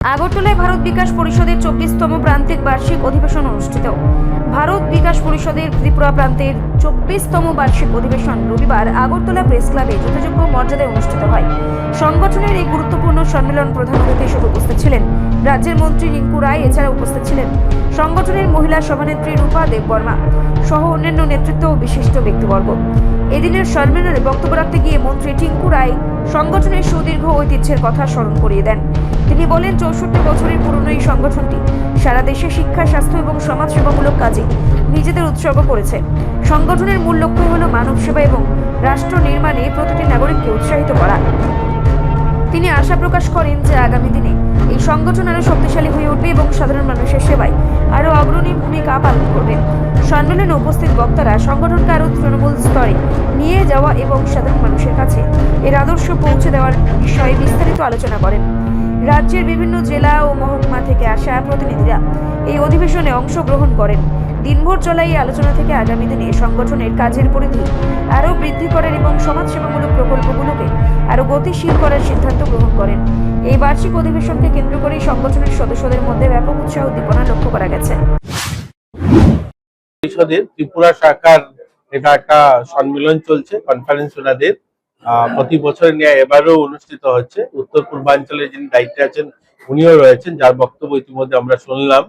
আগরতলায় ভারত বিকাশ পরিষদের 24তম প্রান্তিক বার্ষিক অধিবেশন অনুষ্ঠিত। ভারত বিকাশ পরিষদের ত্রিপুরা প্রান্তের 24তম বার্ষিক অধিবেশন রবিবার আগরতলা প্রেস ক্লাবে যথাযোগ্য মর্যাদায় অনুষ্ঠিত হয়। সংগঠনের এই গুরুত্বপূর্ণ সম্মেলন প্রধান অতিথি হিসেবে উপস্থিত ছিলেন রাজ্যের মন্ত্রী রিঙ্কু রায়। এছাড়া উপস্থিত ছিলেন সংগঠনের মহিলা সভানেত্রী রূপা দেববর্মা সহ অন্যান্য নেতৃত্ব ও বিশিষ্ট ব্যক্তিবর্গ। এদিনের সম্মেলনে বক্তব্য রাখতে গিয়ে মন্ত্রী টিঙ্কু রায় সংগঠনের সুদীর্ঘ ঐতিহ্যের কথা স্মরণ করিয়ে দেন। তিনি বলেন, 64 বছরের পুরনো এই সংগঠনটি সারা দেশে শিক্ষা, স্বাস্থ্য এবং সমাজসেবামূলক কাজে নিজেদের উৎসর্গ করেছে। সংগঠনের মূল লক্ষ্য হল মানব সেবা এবং রাষ্ট্র নির্মাণে প্রতিটি নাগরিককে উৎসাহিত করা। তিনি আশা প্রকাশ করেন যে আগামী দিনে এই সংগঠন আরও শক্তিশালী হয়ে উঠবে এবং সাধারণ মানুষের সেবায় আরও অগ্রণী ভূমিকা পালন করবে। সম্মেলনে উপস্থিত বক্তারা সংগঠনকে আরও তৃণমূল স্তরে নিয়ে যাওয়া এবং সাধারণ মানুষের কাছে এর আদর্শ পৌঁছে দেওয়ার বিষয়ে বিস্তারিত আলোচনা করেন। রাজ্যের বিভিন্ন জেলা ও মহকুমা থেকে আসা প্রতিনিধিরা এই অধিবেশনে অংশগ্রহণ করেন। দিনভর চলা এই আলোচনা থেকে আগামী দিনে সংগঠনের কাজের পরিধি আরও বৃদ্ধি করার এবং সমাজসেবামূলক প্রকল্পগুলোকে আরও গতিশীল করার সিদ্ধান্ত গ্রহণ করেন। এই বার্ষিক অধিবেশনকে কেন্দ্র করে সংগঠনের সদস্যদের মধ্যে ব্যাপক উৎসাহ উদ্দীপনা লক্ষ্য করা গেছে। পরিষদের ত্রিপুরা শাখার এটা একটা সম্মেলন চলছে, কনফারেন্স ওনাদের প্রতি বছর নিয়ে এবারও অনুষ্ঠিত হচ্ছে। উত্তর পূর্বাঞ্চলে যিনি দায়িত্বে আছেন উনিও রয়েছেন, যার বক্তব্য ইতিমধ্যে আমরা শুনলাম।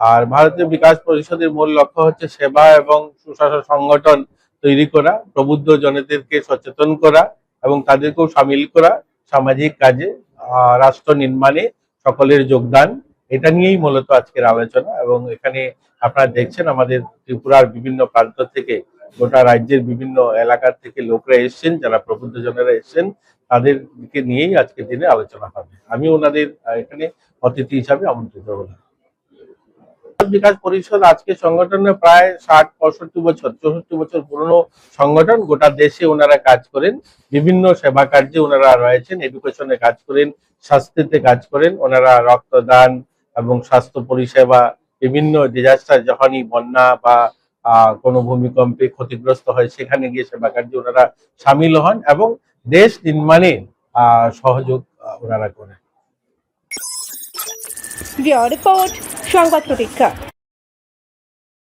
আর ভারতীয় বিকাশ পরিষদের মূল লক্ষ্য হচ্ছে সেবা এবং সুশাসন সংগঠন তৈরি করা, প্রবুদ্ধ জনদেরকে সচেতন করা এবং তাদেরকেও সামিল করা সামাজিক কাজে, রাষ্ট্র নির্মাণে সকলের যোগদান। এটা নিয়েই মূলত আজকের আলোচনা। এবং এখানে আপনারা দেখছেন আমাদের ত্রিপুরার বিভিন্ন প্রান্ত থেকে, গোটা রাজ্যের বিভিন্ন এলাকার থেকে লোকরা এসছেন, যারা প্রবুদ্ধ জনেরা এসছেন, তাদেরকে নিয়েই আজকের দিনে আলোচনা হবে। আমি ওনাদের এখানে অতিথি হিসাবে আমন্ত্রিত হলাম। বিকাশ পরিষদ আজকে সংগঠনে প্রায় 60-65 বছর 64 বছর পুরনো সংগঠন। গোটা দেশে ওনারা কাজ করেন, বিভিন্ন সেবা কার্যে ওনারা রয়েছেন, এডুকেশনে কাজ করেন, স্বাস্থ্যতে কাজ করেন। ওনারা রক্তদান এবং স্বাস্থ্য পরিষেবা, বিভিন্ন ডিজাস্টার যখনই বন্যা বা কোনো ভূমিকম্পে ক্ষতিগ্রস্ত হয় সেখানে গিয়ে সেবা কার্যে ওনারা সামিল হন এবং দেশ নির্মাণে সহযোগ ওনারা করেন। রিপোর্ট সংবাদ প্রতীক্ষা।